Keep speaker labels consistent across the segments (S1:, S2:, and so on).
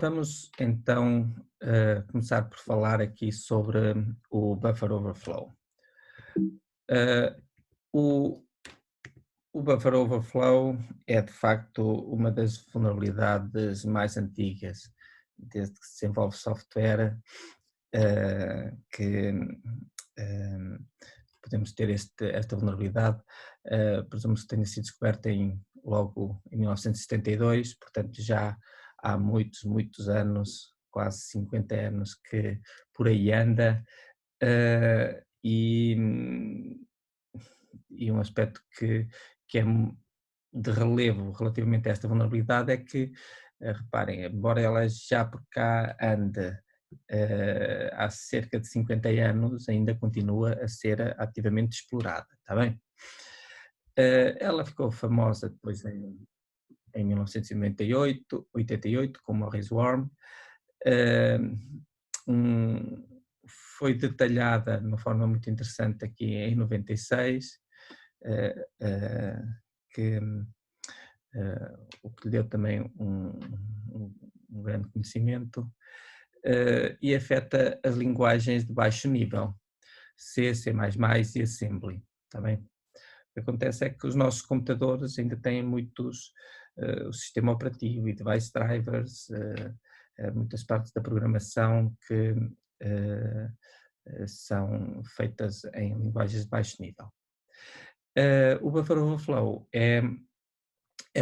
S1: Vamos então começar por falar aqui sobre o buffer overflow. Uh, o, o buffer overflow é de facto uma das vulnerabilidades mais antigas desde que se desenvolve software, que podemos ter esta vulnerabilidade. Presumo-se que tenha sido descoberta logo em 1972, portanto já há muitos anos, quase 50 anos que por aí anda, e um aspecto que é de relevo relativamente a esta vulnerabilidade é que, reparem, embora ela já por cá ande há cerca de 50 anos, ainda continua a ser ativamente explorada, está bem? Ela ficou famosa depois em 1998, 88, com Morris Worm. Um, Foi detalhada de uma forma muito interessante aqui em 96, que, o que lhe deu também um grande conhecimento, e afeta as linguagens de baixo nível, C, C++ e Assembly, está bem? O que acontece é que os nossos computadores ainda têm muitos, o sistema operativo e device drivers, muitas partes da programação que são feitas em linguagens de baixo nível. O buffer overflow é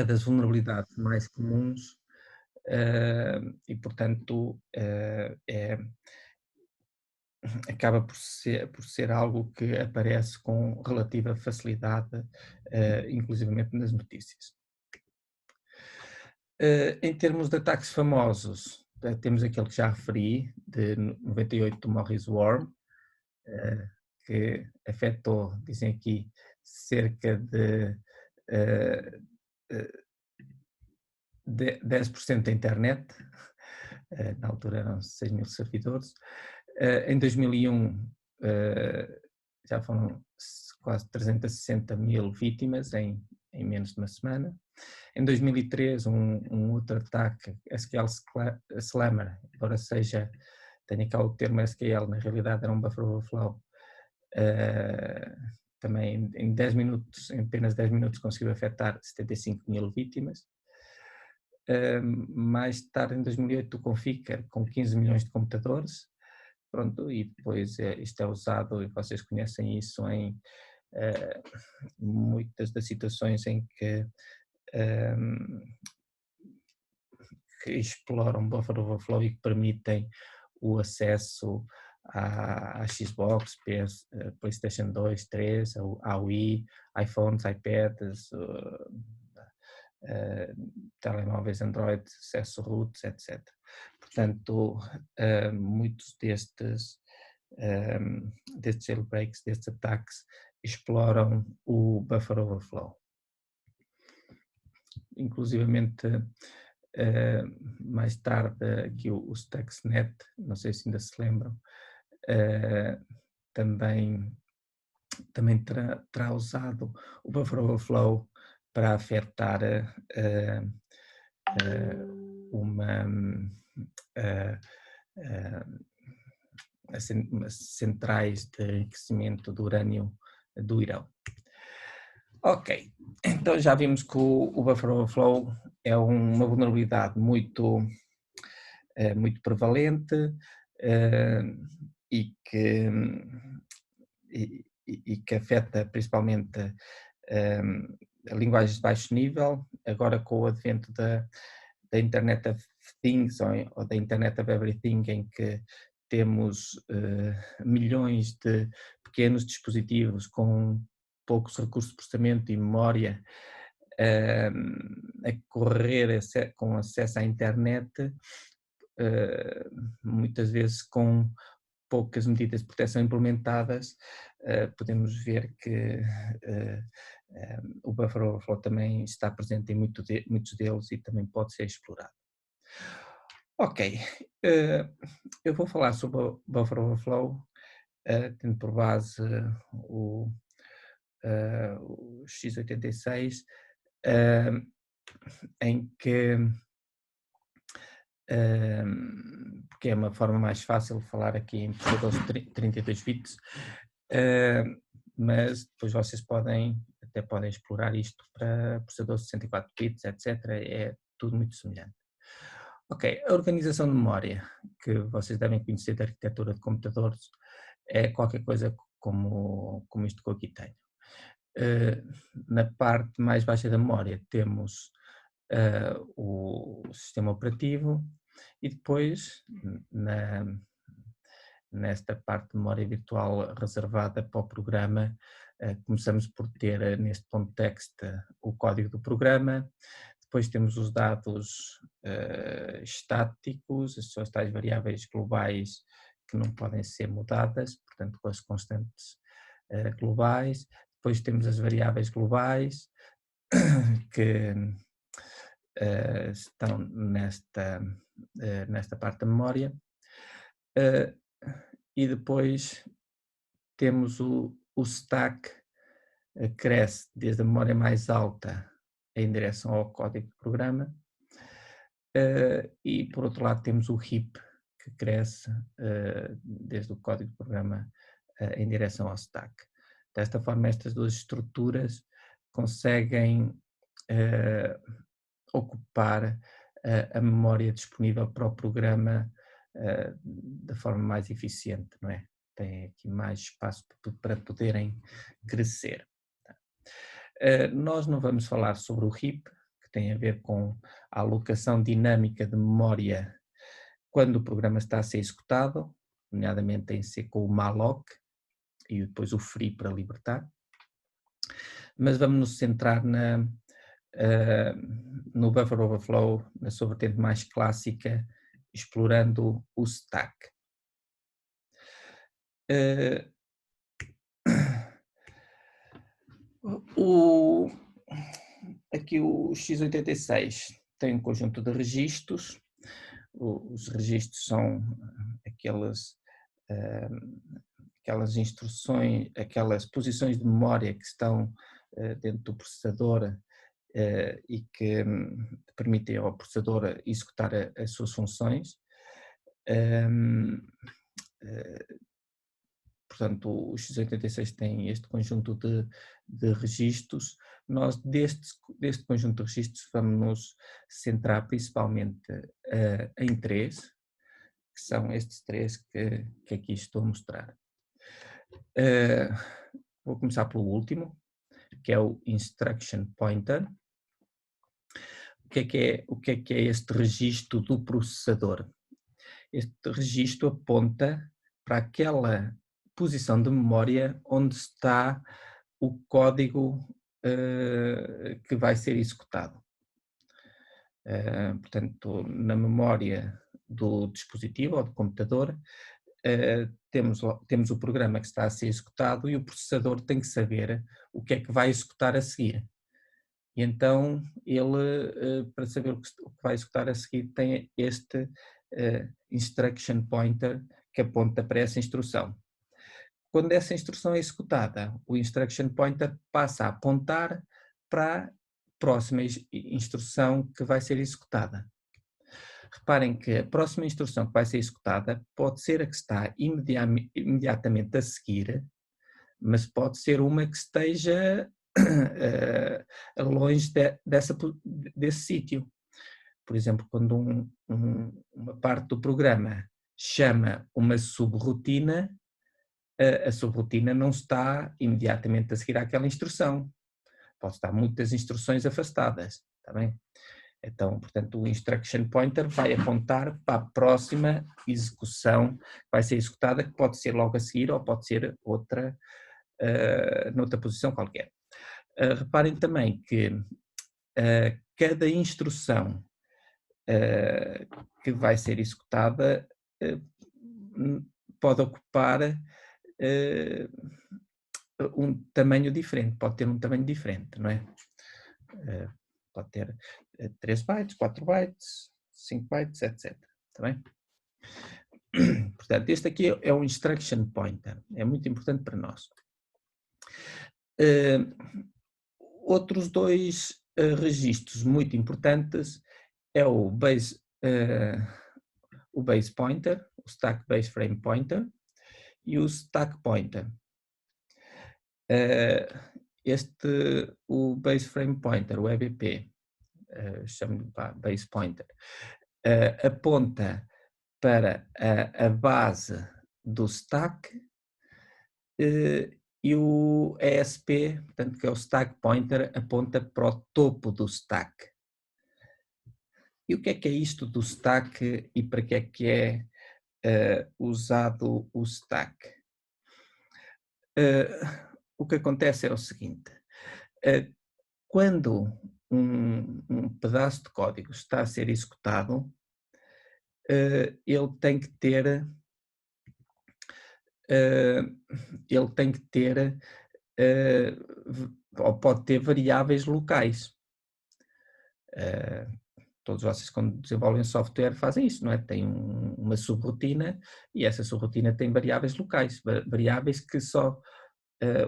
S1: das vulnerabilidades mais comuns, e portanto acaba por ser algo que aparece com relativa facilidade, inclusivamente nas notícias. Em termos de ataques famosos, temos aquele que já referi, de 98 do Morris Worm, que afetou, dizem aqui, cerca eh, eh, de 10% da internet, na altura eram 6 mil servidores. Em 2001 já foram quase 360 mil vítimas em menos de uma semana. Em 2003, um outro ataque, SQL Slammer, embora tenha cá o termo SQL, na realidade era um buffer overflow, também em 10 minutos, em apenas 10 minutos conseguiu afetar 75 mil vítimas. Mais tarde, em 2008, o Configure, com 15 milhões de computadores, pronto, e depois isto é usado, e vocês conhecem isso, em muitas das situações em que exploram buffer overflow e que permitem o acesso à Xbox, PlayStation 2, 3, à Wii, iPhones, iPads, telemóveis Android, acesso root, etc. Portanto, muitos destes jailbreaks, destes ataques, exploram o buffer overflow. Inclusivamente, mais tarde, aqui o Stuxnet, não sei se ainda se lembram, também terá usado o buffer overflow para afetar uma centrais de enriquecimento de urânio do Irão. Ok, então já vimos que o buffer overflow é uma vulnerabilidade muito prevalente, e que afeta principalmente linguagens de baixo nível. Agora, com o advento da Internet of Things ou da Internet of Everything, em que temos milhões de pequenos dispositivos com poucos recursos de processamento e memória a correr com acesso à internet, muitas vezes com poucas medidas de proteção implementadas, podemos ver que o buffer overflow também está presente em muitos deles e também pode ser explorado. Ok, eu vou falar sobre o buffer overflow, tendo por base o x86, em que porque é uma forma mais fácil de falar aqui em processadores de 32 bits, mas depois vocês até podem explorar isto para processadores de 64 bits, etc. É tudo muito semelhante. Ok, a organização de memória, que vocês devem conhecer da arquitetura de computadores, é qualquer coisa como isto que eu aqui tenho. Na parte mais baixa da memória temos o sistema operativo e depois nesta parte de memória virtual reservada para o programa, começamos por ter neste ponto text o código do programa, depois temos os dados estáticos, as suas tais variáveis globais que não podem ser mudadas, portanto com as constantes globais, depois temos as variáveis globais que estão nesta parte da memória, e depois temos o stack, cresce desde a memória mais alta em direção ao código do programa, e por outro lado temos o heap, que cresce desde o código do programa em direção ao stack. Desta forma, estas duas estruturas conseguem ocupar a memória disponível para o programa da forma mais eficiente, não é? Tem aqui mais espaço para poderem crescer. Nós não vamos falar sobre o heap, que tem a ver com a alocação dinâmica de memória quando o programa está a ser executado, nomeadamente em C com o malloc e depois o free para libertar, mas vamos nos centrar no buffer overflow, na sua vertente mais clássica, explorando o stack. Aqui o x86 tem um conjunto de registros. Os registros são aquelas instruções, aquelas posições de memória que estão dentro do processador e que permitem ao processador executar as suas funções. Portanto, o x86 tem este conjunto de registros. Nós, deste conjunto de registros, vamos nos centrar principalmente em três, que são estes três que aqui estou a mostrar. Vou começar pelo último, que é o Instruction Pointer. O que é este registro do processador? Este registro aponta para aquela posição de memória onde está o código que vai ser executado. Portanto, na memória do dispositivo ou do computador, temos o programa que está a ser executado e o processador tem que saber o que é que vai executar a seguir. E então ele, para saber o que vai executar a seguir, tem este instruction pointer que aponta para essa instrução. Quando essa instrução é executada, o instruction pointer passa a apontar para a próxima instrução que vai ser executada. Reparem que a próxima instrução que vai ser executada pode ser a que está imediatamente a seguir, mas pode ser uma que esteja longe desse sítio. Por exemplo, quando uma parte do programa chama uma subrotina, a subrotina não está imediatamente a seguir àquela instrução. Pode estar muitas instruções afastadas, está bem? Então, portanto, o instruction pointer vai apontar para a próxima execução que vai ser executada, que pode ser logo a seguir ou pode ser noutra posição qualquer. Reparem também que cada instrução que vai ser executada pode ocupar um tamanho diferente, pode ter um tamanho diferente, não é? Pode ter 3 bytes, 4 bytes, 5 bytes, etc. Está bem? Portanto, este aqui é um instruction pointer, é muito importante para nós. Outros dois registros muito importantes é o base o base pointer, o stack base frame pointer e o stack pointer. O base frame pointer, o EBP, chamo-lhe base pointer, aponta para a base do stack e o ESP, portanto, que é o stack pointer, aponta para o topo do stack. E o que é isto do stack e para que é usado o stack? O que acontece é o seguinte, quando um pedaço de código está a ser executado, ele tem que ter ou pode ter variáveis locais. Todos vocês, quando desenvolvem software, fazem isso, não é? Tem uma subrotina e essa subrotina tem variáveis locais, variáveis que só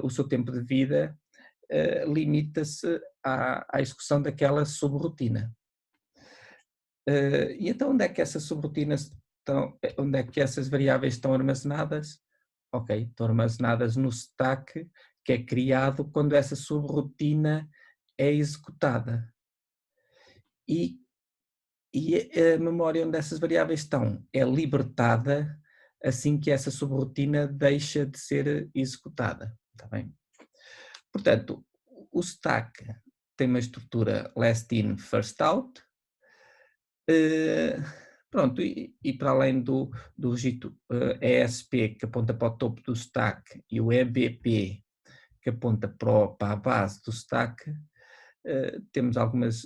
S1: o seu tempo de vida limita-se à execução daquela subrotina. E então onde é que essas subrotinas estão, onde é que essas variáveis estão armazenadas? Ok, estão armazenadas no stack que é criado quando essa subrotina é executada. E a memória onde essas variáveis estão é libertada assim que essa subrotina deixa de ser executada. Está bem? Portanto, o stack tem uma estrutura last in, first out. Pronto, e para além do registro ESP que aponta para o topo do stack e o EBP que aponta para a base do stack, temos algumas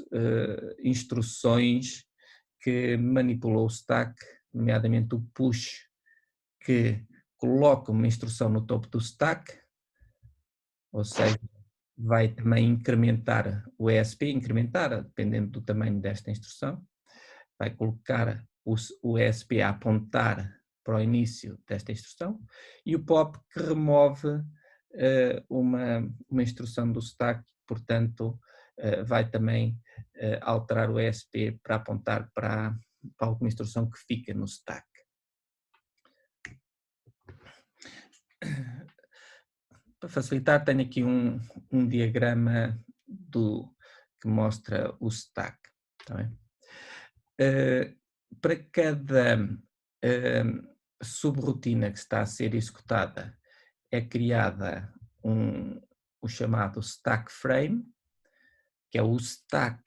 S1: instruções que manipulam o stack, nomeadamente o push, que coloca uma instrução no topo do stack, ou seja, vai também incrementar o ESP, dependendo do tamanho desta instrução, vai colocar o ESP a apontar para o início desta instrução, e o POP que remove uma instrução do stack, portanto vai também alterar o ESP para apontar para alguma instrução que fica no stack. Para facilitar, tenho aqui um diagrama que mostra o stack. Tá bem? Para cada subrotina que está a ser executada, é criada o chamado stack frame, que é o stack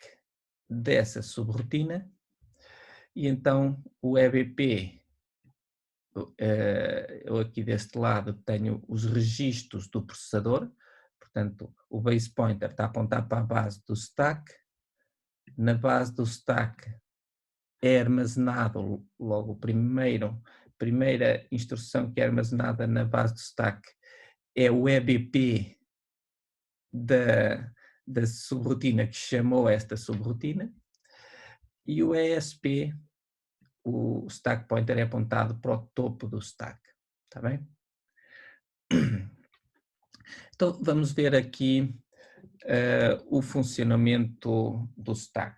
S1: dessa subrotina, e então o EBP, eu aqui deste lado tenho os registros do processador, portanto o base pointer está a apontar para a base do stack, na base do stack é armazenado logo primeira instrução que é armazenada na base do stack é o EBP da subrotina que chamou esta subrotina, e o ESP, o stack pointer, é apontado para o topo do stack. Está bem? Então vamos ver aqui o funcionamento do stack.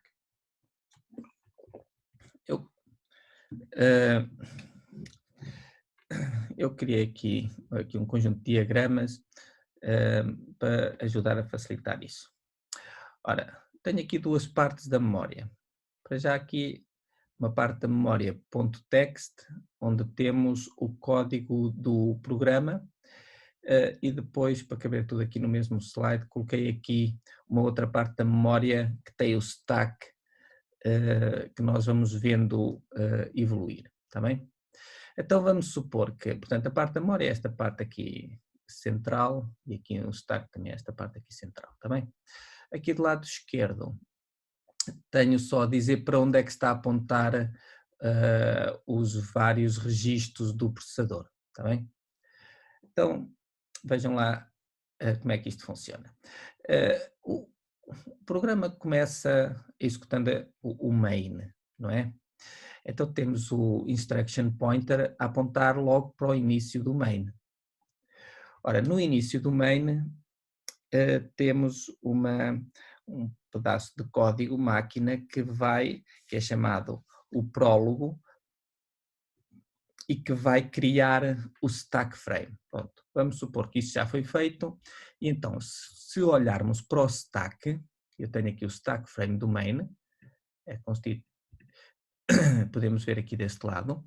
S1: Eu criei aqui um conjunto de diagramas para ajudar a facilitar isso. Ora, tenho aqui duas partes da memória. Para já aqui uma parte da memória .text, onde temos o código do programa, e depois, para caber tudo aqui no mesmo slide, coloquei aqui uma outra parte da memória que tem o stack que nós vamos vendo evoluir, está bem? Então vamos supor que, portanto, a parte da memória é esta parte aqui central e aqui no stack também é esta parte aqui central, está bem? Aqui do lado esquerdo tenho só a dizer para onde é que está a apontar os vários registros do processador, está bem? Então vejam lá como é que isto funciona. O programa começa executando o main, não é? Então temos o instruction pointer a apontar logo para o início do main. Ora, no início do main temos um pedaço de código máquina que é chamado o prólogo e que vai criar o stack frame. Pronto, vamos supor que isso já foi feito, e então se olharmos para o stack, eu tenho aqui o stack frame do main, é constituído, podemos ver aqui deste lado.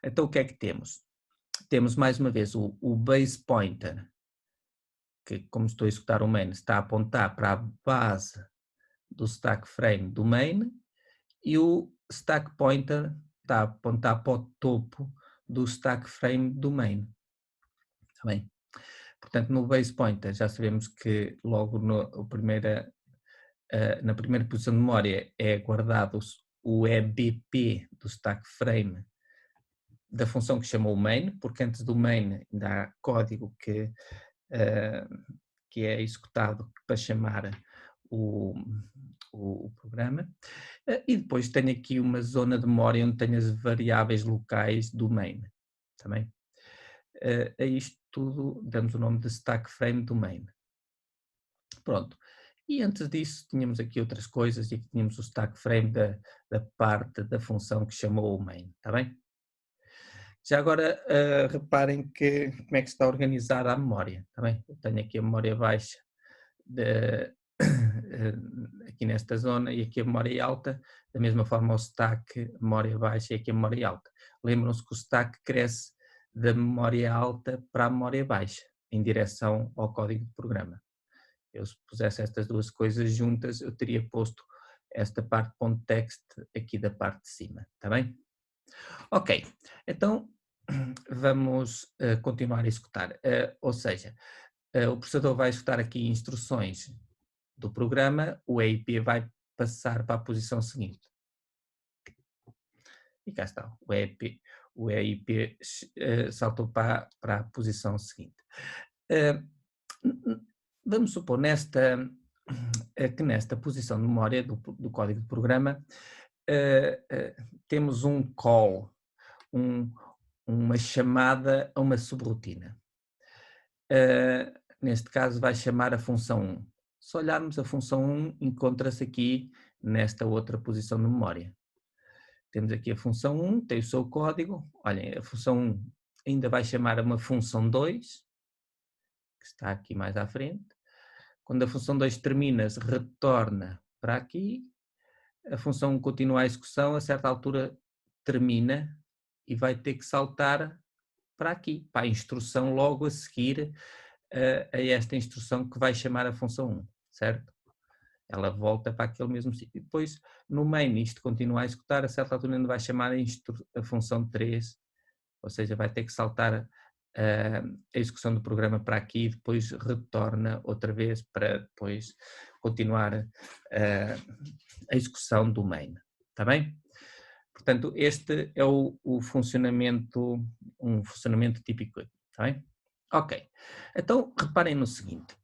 S1: Então o que é que temos? Temos mais uma vez o base pointer, que como estou a executar o main, está a apontar para a base do stack frame do main, e o stack pointer está a apontar para o topo do stack frame do main. Está bem? Portanto, no base pointer já sabemos que logo na primeira posição de memória é guardado o EBP do stack frame da função que chamou main, porque antes do main ainda há código que é executado para chamar o programa. E depois tenho aqui uma zona de memória onde tenho as variáveis locais do main. Também. A isto tudo damos o nome de stack frame do main. Pronto. E antes disso tínhamos aqui outras coisas, e aqui tínhamos o stack frame da parte da função que chamou o main, está bem? Já agora reparem como é que está organizada a memória, está bem? Eu tenho aqui a memória baixa aqui nesta zona, e aqui a memória alta, da mesma forma o stack, memória baixa, e aqui a memória alta. Lembram-se que o stack cresce da memória alta para a memória baixa, em direção ao código de programa. Eu, se pusesse estas duas coisas juntas, eu teria posto esta parte .text aqui da parte de cima, está bem? Ok, então vamos continuar a executar, ou seja, o processador vai executar aqui instruções do programa, o EIP vai passar para a posição seguinte. E cá está, o EIP saltou para a posição seguinte. Vamos supor que nesta posição de memória do código de programa temos um call, uma chamada a uma subrotina. Neste caso vai chamar a função 1. Se olharmos, a função 1 encontra-se aqui nesta outra posição de memória. Temos aqui a função 1, tem o seu código. Olhem, a função 1 ainda vai chamar a uma função 2, que está aqui mais à frente. Quando a função 2 termina, retorna para aqui. A função 1 continua a execução, a certa altura termina e vai ter que saltar para aqui, para a instrução logo a seguir a esta instrução que vai chamar a função 1, certo? Ela volta para aquele mesmo sítio. Depois, no main, isto continua a executar, a certa altura ainda vai chamar a função 3, ou seja, vai ter que saltar a execução do programa para aqui e depois retorna outra vez para depois continuar a execução do main. Está bem? Portanto, este é um funcionamento típico. Está bem? Ok. Então, reparem no seguinte.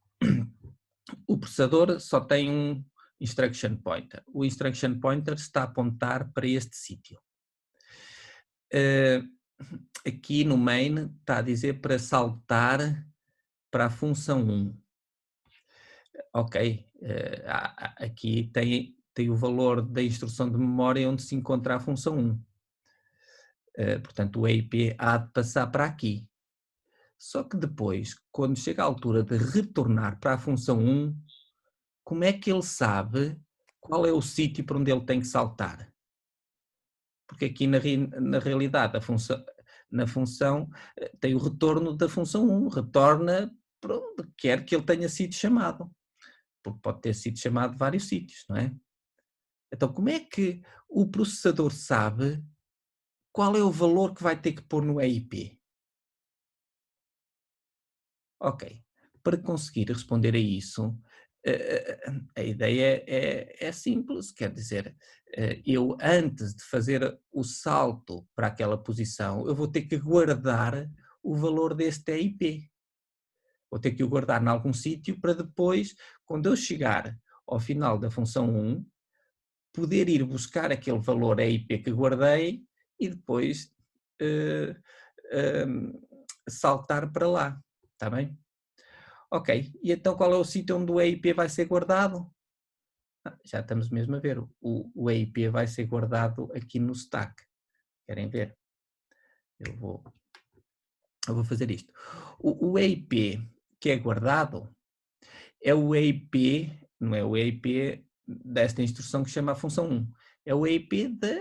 S1: O processador só tem um instruction pointer. O instruction pointer está a apontar para este sítio. Aqui no main está a dizer para saltar para a função 1. Ok, aqui tem o valor da instrução de memória onde se encontra a função 1. Portanto, o EIP há de passar para aqui. Só que depois, quando chega a altura de retornar para a função 1, como é que ele sabe qual é o sítio para onde ele tem que saltar? Porque aqui na realidade na função tem o retorno da função 1, retorna para onde quer que ele tenha sido chamado, porque pode ter sido chamado de vários sítios, não é? Então como é que o processador sabe qual é o valor que vai ter que pôr no EIP? Ok, para conseguir responder a isso, a ideia é simples, quer dizer, eu antes de fazer o salto para aquela posição, eu vou ter que guardar o valor deste EIP. Vou ter que o guardar em algum sítio para depois, quando eu chegar ao final da função 1, poder ir buscar aquele valor EIP que guardei e depois saltar para lá, está bem? Ok, e então qual é o sítio onde o EIP vai ser guardado? Já estamos mesmo a ver, o EIP vai ser guardado aqui no stack. Querem ver? Eu vou fazer isto. O EIP que é guardado é o EIP, não é o EIP desta instrução que chama a função 1, é o EIP da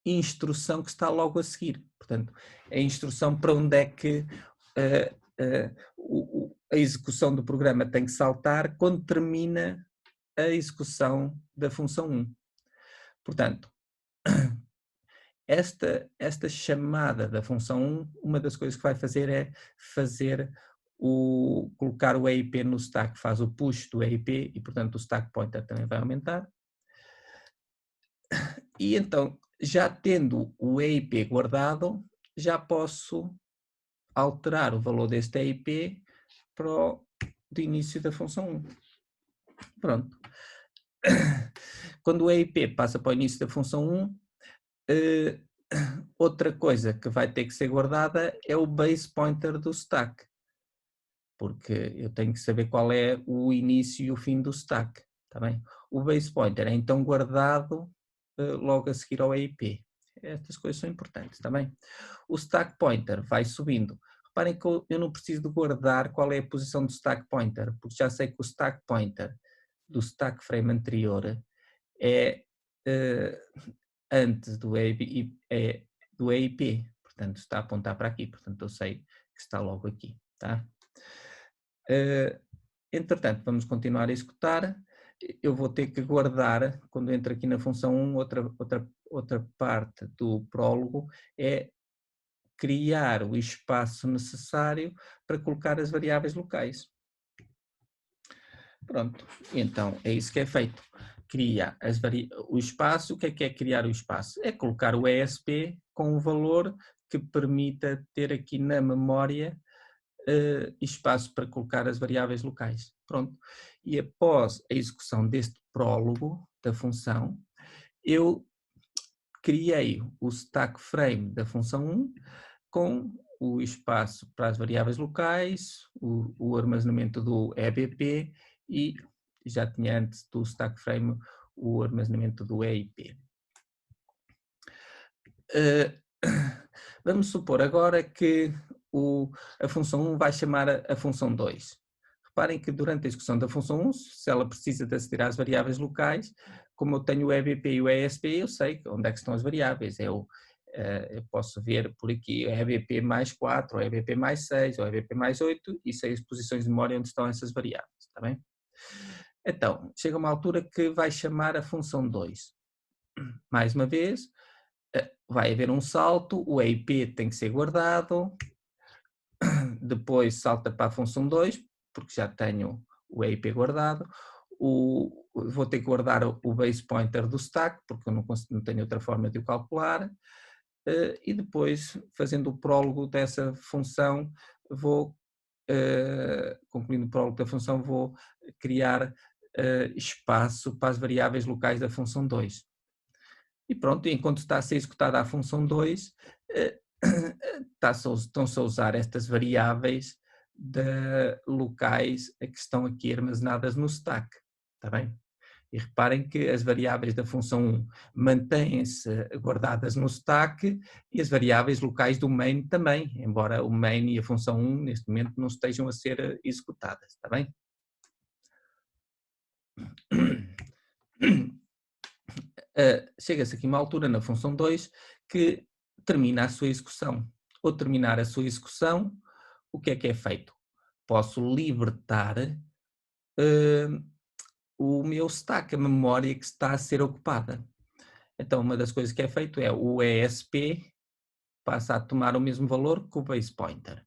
S1: instrução que está logo a seguir. Portanto, a instrução para onde é que a execução do programa tem que saltar quando termina a execução da função 1. Portanto, esta chamada da função 1, uma das coisas que vai fazer é colocar o EIP no stack, faz o push do EIP e, portanto, o stack pointer também vai aumentar. E então, já tendo o EIP guardado, já posso alterar o valor deste EIP para o do início da função 1. Pronto. Quando o EIP passa para o início da função 1, outra coisa que vai ter que ser guardada é o base pointer do stack, porque eu tenho que saber qual é o início e o fim do stack, tá bem? O base pointer é então guardado logo a seguir ao EIP. Estas coisas são importantes, tá bem? O stack pointer vai subindo. Reparem que eu não preciso de guardar qual é a posição do stack pointer, porque já sei que o stack pointer do stack frame anterior é antes do EIP, portanto está a apontar para aqui, portanto eu sei que está logo aqui, tá? Entretanto, vamos continuar a executar, eu vou ter que guardar, quando entro aqui na função 1, outra parte do prólogo é criar o espaço necessário para colocar as variáveis locais. Pronto, então é isso que é feito. Cria o espaço. O que é criar o espaço? É colocar o ESP com um valor que permita ter aqui na memória espaço para colocar as variáveis locais. Pronto. E após a execução deste prólogo da função, eu criei o stack frame da função 1 com o espaço para as variáveis locais, o armazenamento do EBP e já tinha antes do stack frame o armazenamento do EIP. Vamos supor agora que a função 1 vai chamar a função 2. Reparem que durante a execução da função 1, se ela precisa de aceder às variáveis locais, como eu tenho o EBP e o ESP, eu sei onde é que estão as variáveis. Eu posso ver por aqui o EBP mais 4, o EBP mais 6, o EBP mais 8 e sei as posições de memória onde estão essas variáveis, está bem? Então, chega uma altura que vai chamar a função 2. Mais uma vez, vai haver um salto, o EIP tem que ser guardado, depois salta para a função 2, porque já tenho o EIP guardado, vou ter que guardar o base pointer do stack, porque eu não tenho outra forma de o calcular, e depois, fazendo o prólogo dessa função, concluindo o prólogo da função, vou criar espaço para as variáveis locais da função 2. E pronto, enquanto está a ser executada a função 2, estão-se a usar estas variáveis locais que estão aqui armazenadas no stack, está bem? E reparem que as variáveis da função 1 mantêm-se guardadas no stack e as variáveis locais do main também, embora o main e a função 1 neste momento não estejam a ser executadas, está bem? Chega-se aqui uma altura na função 2 que termina a sua execução. Ao terminar a sua execução, o que é feito? Posso libertar o meu stack, a memória que está a ser ocupada. Então, uma das coisas que é feito é o ESP passa a tomar o mesmo valor que o base pointer.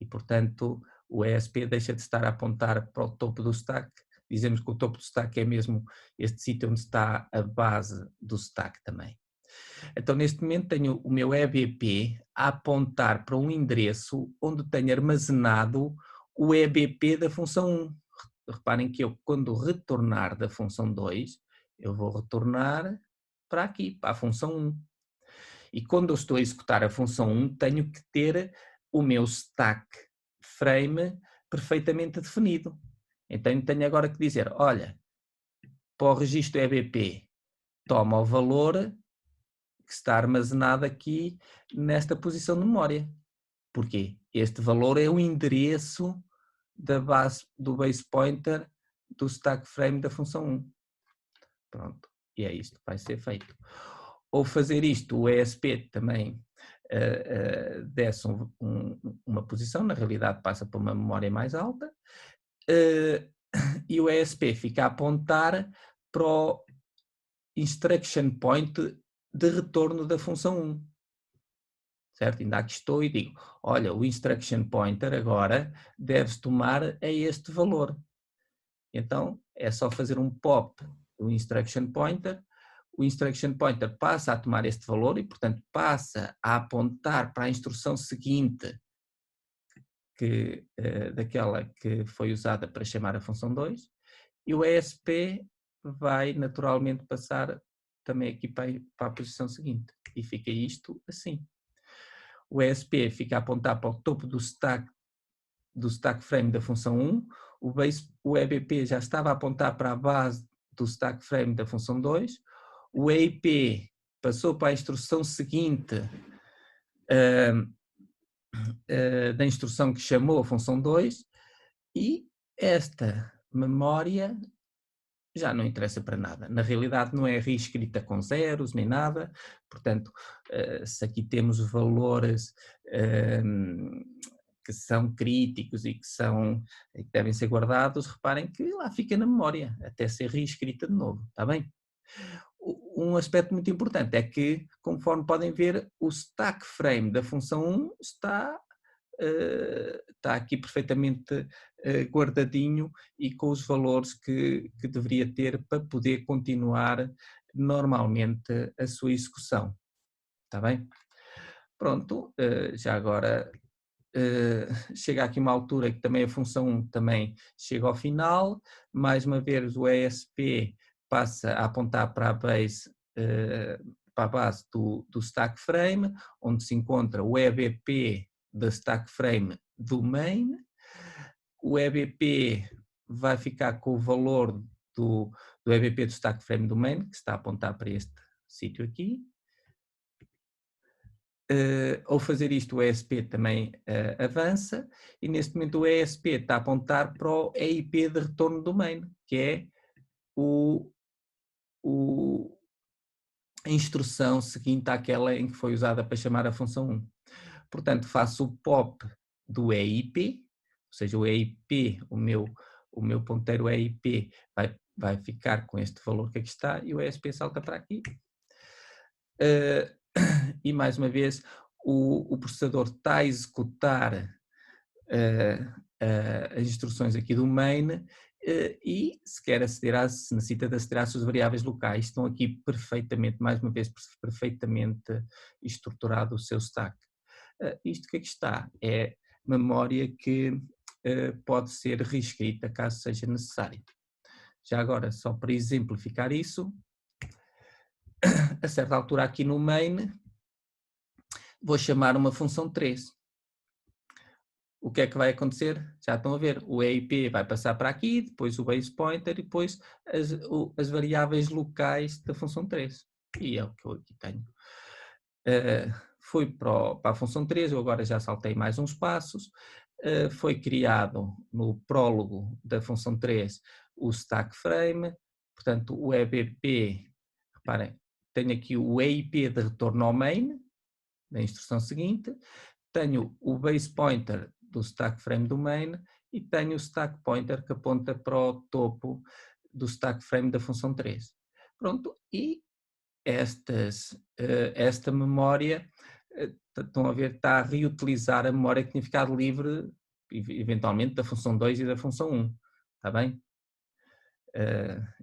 S1: E, portanto, o ESP deixa de estar a apontar para o topo do stack. Dizemos que o topo do stack é mesmo este sítio onde está a base do stack também. Então, neste momento, tenho o meu EBP a apontar para um endereço onde tenho armazenado o EBP da função 1. Reparem que eu, quando retornar da função 2, eu vou retornar para aqui, para a função 1. E quando eu estou a executar a função 1, tenho que ter o meu stack frame perfeitamente definido. Então, tenho agora que dizer, olha, para o registro EBP, toma o valor que está armazenado aqui nesta posição de memória. Porquê? Este valor é o endereço da base, do base pointer do stack frame da função 1. Pronto, e é isto que vai ser feito. Ou fazer isto, o ESP também desce uma posição, na realidade passa para uma memória mais alta, e o ESP fica a apontar para o instruction point de retorno da função 1. Certo? Ainda aqui estou e digo, olha, o instruction pointer agora deve-se tomar a este valor. Então, é só fazer um pop do instruction pointer, o instruction pointer passa a tomar este valor e, portanto, passa a apontar para a instrução seguinte daquela que foi usada para chamar a função 2, e o ESP vai naturalmente passar também aqui para a posição seguinte, e fica isto assim. O ESP fica a apontar para o topo do stack frame da função 1, o EBP já estava a apontar para a base do stack frame da função 2, o EIP passou para a instrução seguinte da instrução que chamou a função 2, e esta memória já não interessa para nada. Na realidade não é reescrita com zeros nem nada, portanto, se aqui temos valores que são críticos e que devem ser guardados, reparem que lá fica na memória, até ser reescrita de novo, está bem? Um aspecto muito importante é que, conforme podem ver, o stack frame da função 1 está aqui perfeitamente guardadinho e com os valores que deveria ter para poder continuar normalmente a sua execução. Está bem? Pronto, já agora chega aqui uma altura que também a função 1 também chega ao final, mais uma vez o ESP passa a apontar para a base do stack frame, onde se encontra o EBP da stack frame do main. O EBP vai ficar com o valor do EBP do stack frame do main, que está a apontar para este sítio aqui. Ao fazer isto, o ESP também avança, e neste momento o ESP está a apontar para o EIP de retorno do main, que é a instrução seguinte àquela em que foi usada para chamar a função 1. Portanto, faço o pop do EIP, ou seja, o EIP, o meu ponteiro EIP vai ficar com este valor que aqui está, e o ESP salta para aqui. E mais uma vez, o processador está a executar as instruções aqui do main, e se necessita de aceder às suas variáveis locais, estão aqui perfeitamente, mais uma vez, perfeitamente estruturado o seu stack. Isto que aqui está é memória que pode ser reescrita caso seja necessário. Já agora, só para exemplificar isso, a certa altura aqui no main, vou chamar uma função 3. O que é que vai acontecer? Já estão a ver, o EIP vai passar para aqui, depois o base pointer e depois as variáveis locais da função 3. E é o que eu aqui tenho. Fui para a função 3, eu agora já saltei mais uns passos. Foi criado no prólogo da função 3 o stack frame, portanto o EBP, reparem, tenho aqui o EIP de retorno ao main, na instrução seguinte, tenho o base pointer do stack frame do main e tenho o stack pointer que aponta para o topo do stack frame da função 3. Pronto, e esta memória, estão a ver, está a reutilizar a memória que tinha ficado livre, eventualmente, da função 2 e da função 1, está bem?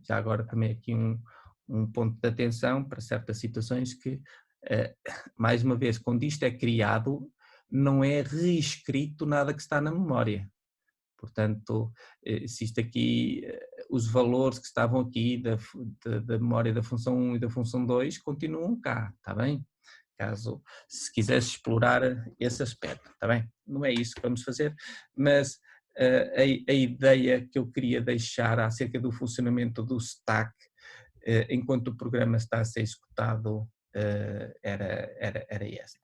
S1: Já agora também aqui um ponto de atenção para certas situações que, mais uma vez, quando isto é criado, não é reescrito nada que está na memória. Portanto, se isto aqui, os valores que estavam aqui da memória da função 1 e da função 2 continuam cá, está bem? Caso, se quisesse explorar esse aspecto, está bem? Não é isso que vamos fazer, mas a ideia que eu queria deixar acerca do funcionamento do stack enquanto o programa está a ser executado era esta.